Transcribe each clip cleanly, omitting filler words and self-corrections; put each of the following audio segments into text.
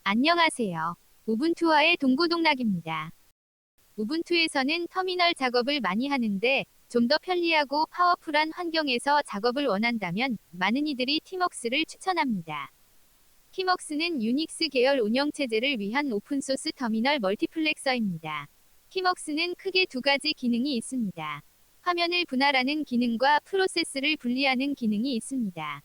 안녕하세요. 우분투와의 동고동락입니다. 우분투에서는 터미널 작업을 많이 하는데 좀 더 편리하고 파워풀한 환경에서 작업을 원한다면 많은 이들이 티먹스를 추천합니다. 티먹스는 유닉스 계열 운영체제를 위한 오픈소스 터미널 멀티플렉서입니다. 티먹스는 크게 두 가지 기능이 있습니다. 화면을 분할하는 기능과 프로세스를 분리하는 기능이 있습니다.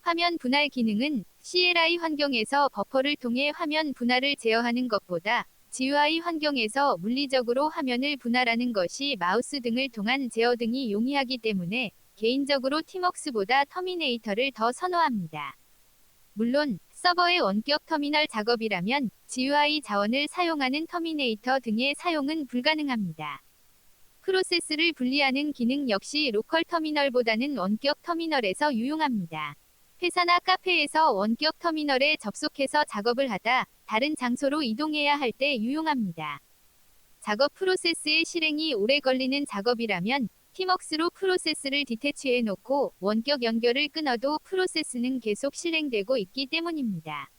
화면 분할 기능은 CLI 환경에서 버퍼를 통해 화면 분할을 제어하는 것보다 GUI 환경에서 물리적으로 화면을 분할하는 것이 마우스 등을 통한 제어 등이 용이하기 때문에 개인적으로 티먹스보다 터미네이터를 더 선호합니다. 물론 서버의 원격 터미널 작업이라면 GUI 자원을 사용하는 터미네이터 등의 사용은 불가능합니다. 프로세스를 분리하는 기능 역시 로컬 터미널보다는 원격 터미널에서 유용합니다. 회사나 카페에서 원격 터미널에 접속해서 작업을 하다 다른 장소로 이동해야 할 때 유용합니다. 작업 프로세스의 실행이 오래 걸리는 작업이라면 티먹스로 프로세스를 디태치해 놓고 원격 연결을 끊어도 프로세스는 계속 실행되고 있기 때문입니다.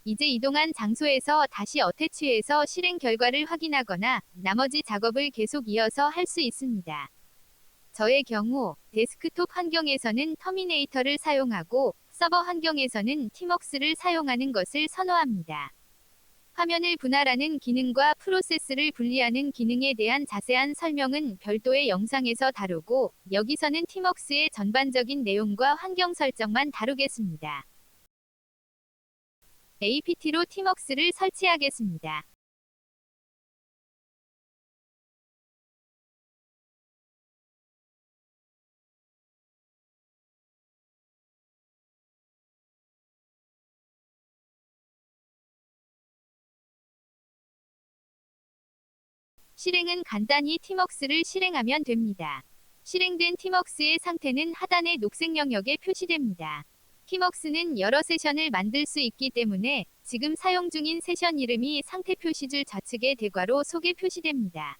이제 이동한 장소에서 다시 어태치해서 실행 결과를 확인하거나 나머지 작업을 계속 이어서 할 수 있습니다. 저의 경우 데스크톱 환경에서는 터미네이터를 사용하고 서버 환경에서는 티먹스를 사용하는 것을 선호합니다. 화면을 분할하는 기능과 프로세스를 분리하는 기능에 대한 자세한 설명은 별도의 영상에서 다루고 여기서는 티먹스의 전반적인 내용과 환경 설정만 다루겠습니다. APT로 티먹스를 설치하겠습니다. 실행은 간단히 티먹스를 실행하면 됩니다. 실행된 티먹스의 상태는 하단의 녹색 영역에 표시됩니다. 티먹스는 여러 세션을 만들 수 있기 때문에 지금 사용 중인 세션 이름이 상태 표시줄 좌측의 대괄호 속에 표시됩니다.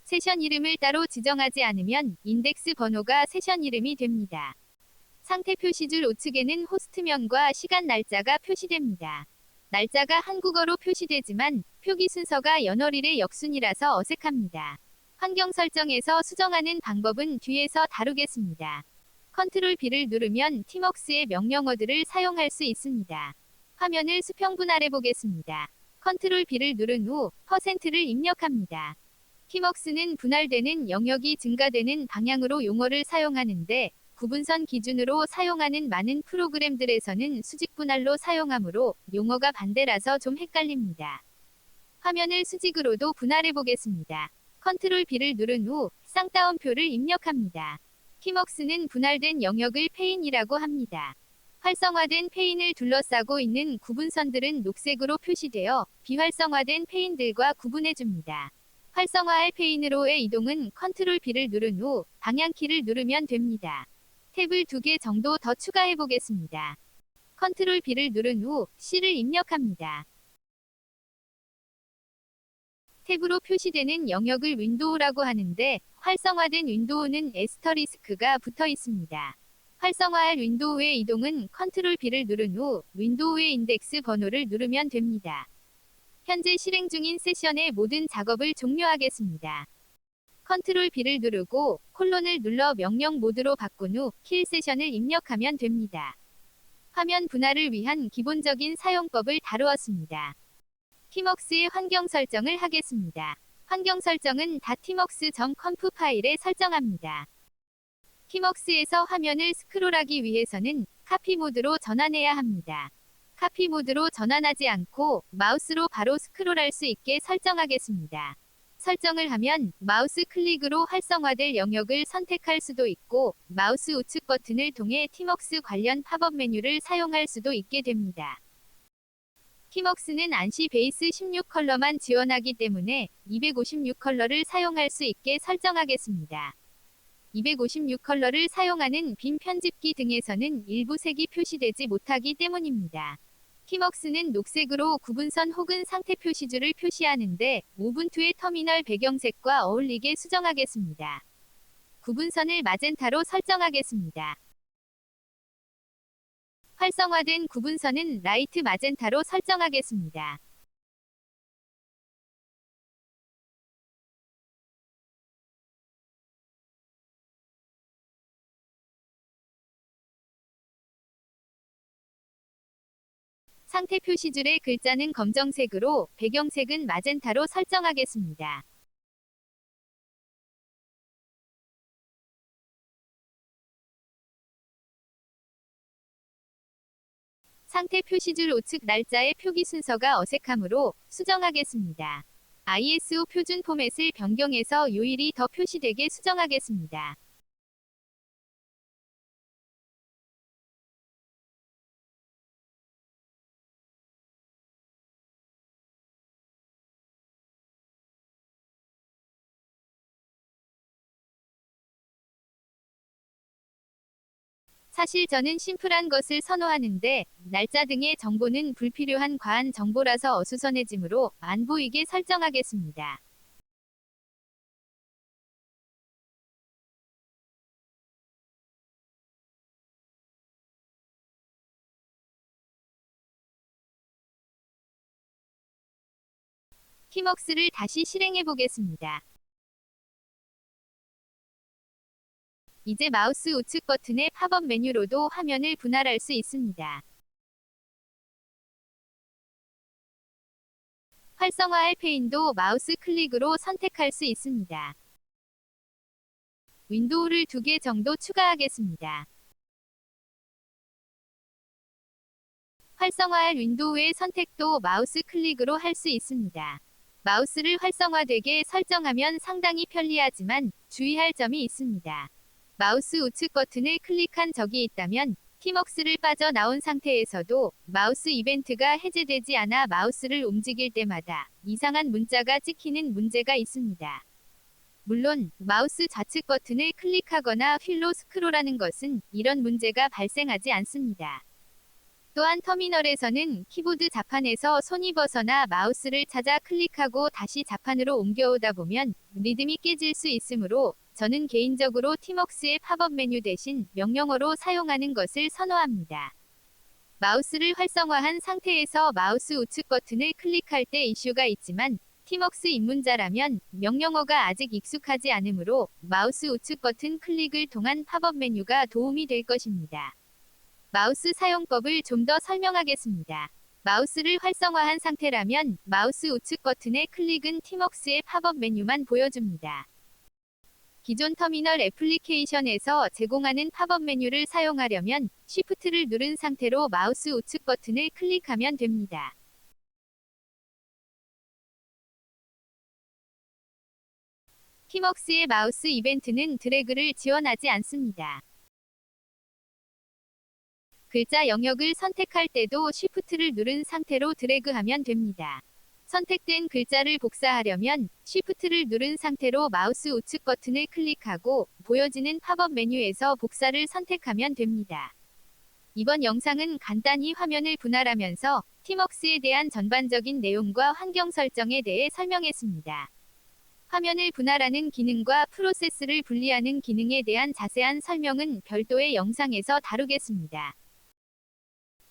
세션 이름을 따로 지정하지 않으면 인덱스 번호가 세션 이름이 됩니다. 상태 표시줄 우측에는 호스트명과 시간 날짜가 표시됩니다. 날짜가 한국어로 표시되지만 표기 순서가 연월일의 역순이라서 어색합니다. 환경 설정에서 수정하는 방법은 뒤에서 다루겠습니다. 컨트롤 B를 누르면 티먹스의 명령어들을 사용할 수 있습니다. 화면을 수평 분할해 보겠습니다. 컨트롤 B를 누른 후 %를 입력합니다. 티먹스는 분할되는 영역이 증가되는 방향으로 용어를 사용하는데 구분선 기준으로 사용하는 많은 프로그램들에서는 수직 분할로 사용하므로 용어가 반대라서 좀 헷갈립니다. 화면을 수직으로도 분할해 보겠습니다. 컨트롤 B를 누른 후 쌍따옴표를 입력합니다. 티먹스는 분할된 영역을 페인이라고 합니다. 활성화된 페인을 둘러싸고 있는 구분선들은 녹색으로 표시되어 비활성화된 페인들과 구분해줍니다. 활성화할 페인으로의 이동은 컨트롤 B를 누른 후 방향키를 누르면 됩니다. 탭을 2개 정도 더 추가해 보겠습니다. 컨트롤 B를 누른 후 C를 입력합니다. 탭으로 표시되는 영역을 윈도우라고 하는데 활성화된 윈도우는 에스터리스크가 붙어 있습니다. 활성화할 윈도우의 이동은 컨트롤 B를 누른 후 윈도우의 인덱스 번호를 누르면 됩니다. 현재 실행 중인 세션의 모든 작업을 종료하겠습니다. 컨트롤 B를 누르고 콜론을 눌러 명령 모드로 바꾼 후 킬 세션을 입력하면 됩니다. 화면 분할을 위한 기본적인 사용법을 다루었습니다. 티먹스의 환경 설정을 하겠습니다. 환경 설정은 .tmux.conf 파일에 설정합니다. 티먹스에서 화면을 스크롤하기 위해서는 카피 모드로 전환해야 합니다. 카피 모드로 전환하지 않고 마우스로 바로 스크롤할 수 있게 설정하겠습니다. 설정을 하면 마우스 클릭으로 활성화될 영역을 선택할 수도 있고 마우스 우측 버튼을 통해 티먹스 관련 팝업 메뉴를 사용할 수도 있게 됩니다. 티먹스는 ANSI 베이스 16 컬러만 지원하기 때문에 256 컬러를 사용할 수 있게 설정하겠습니다. 256 컬러를 사용하는 빔 편집기 등에서는 일부 색이 표시되지 못하기 때문입니다. 티먹스는 녹색으로 구분선 혹은 상태 표시줄을 표시하는데 우분투의 터미널 배경색과 어울리게 수정하겠습니다. 구분선을 마젠타로 설정하겠습니다. 활성화된 구분선은 라이트 마젠타로 설정하겠습니다. 상태 표시줄의 글자는 검정색으로, 배경색은 마젠타로 설정하겠습니다. 상태 표시줄 우측 날짜의 표기 순서가 어색하므로 수정하겠습니다. ISO 표준 포맷을 변경해서 요일이 더 표시되게 수정하겠습니다. 사실 저는 심플한 것을 선호하는데 날짜 등의 정보는 불필요한 과한 정보라서 어수선해지므로 안 보이게 설정하겠습니다. 티먹스를 다시 실행해 보겠습니다. 이제 마우스 우측 버튼의 팝업 메뉴로도 화면을 분할할 수 있습니다. 활성화할 페인도 마우스 클릭으로 선택할 수 있습니다. 윈도우를 2개 정도 추가하겠습니다. 활성화할 윈도우의 선택도 마우스 클릭으로 할 수 있습니다. 마우스를 활성화되게 설정하면 상당히 편리하지만 주의할 점이 있습니다. 마우스 우측 버튼을 클릭한 적이 있다면 티먹스를 빠져나온 상태에서도 마우스 이벤트가 해제되지 않아 마우스를 움직일 때마다 이상한 문자가 찍히는 문제가 있습니다. 물론 마우스 좌측 버튼을 클릭하거나 휠로 스크롤하는 것은 이런 문제가 발생하지 않습니다. 또한 터미널에서는 키보드 자판에서 손이 벗어나 마우스를 찾아 클릭하고 다시 자판으로 옮겨오다 보면 리듬이 깨질 수 있으므로 저는 개인적으로 티먹스의 팝업 메뉴 대신 명령어로 사용하는 것을 선호합니다. 마우스를 활성화한 상태에서 마우스 우측 버튼을 클릭할 때 이슈가 있지만 티먹스 입문자라면 명령어가 아직 익숙하지 않으므로 마우스 우측 버튼 클릭을 통한 팝업 메뉴가 도움이 될 것입니다. 마우스 사용법을 좀 더 설명하겠습니다. 마우스를 활성화한 상태라면 마우스 우측 버튼의 클릭은 티먹스의 팝업 메뉴만 보여줍니다. 기존 터미널 애플리케이션에서 제공하는 팝업 메뉴를 사용하려면 쉬프트를 누른 상태로 마우스 우측 버튼을 클릭하면 됩니다. 티먹스의 마우스 이벤트는 드래그를 지원하지 않습니다. 글자 영역을 선택할 때도 쉬프트를 누른 상태로 드래그하면 됩니다. 선택된 글자를 복사하려면 쉬프트를 누른 상태로 마우스 우측 버튼을 클릭하고 보여지는 팝업 메뉴에서 복사를 선택하면 됩니다. 이번 영상은 간단히 화면을 분할하면서 티먹스에 대한 전반적인 내용과 환경 설정에 대해 설명했습니다. 화면을 분할하는 기능과 프로세스를 분리하는 기능에 대한 자세한 설명은 별도의 영상에서 다루겠습니다.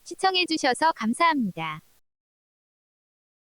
시청해주셔서 감사합니다.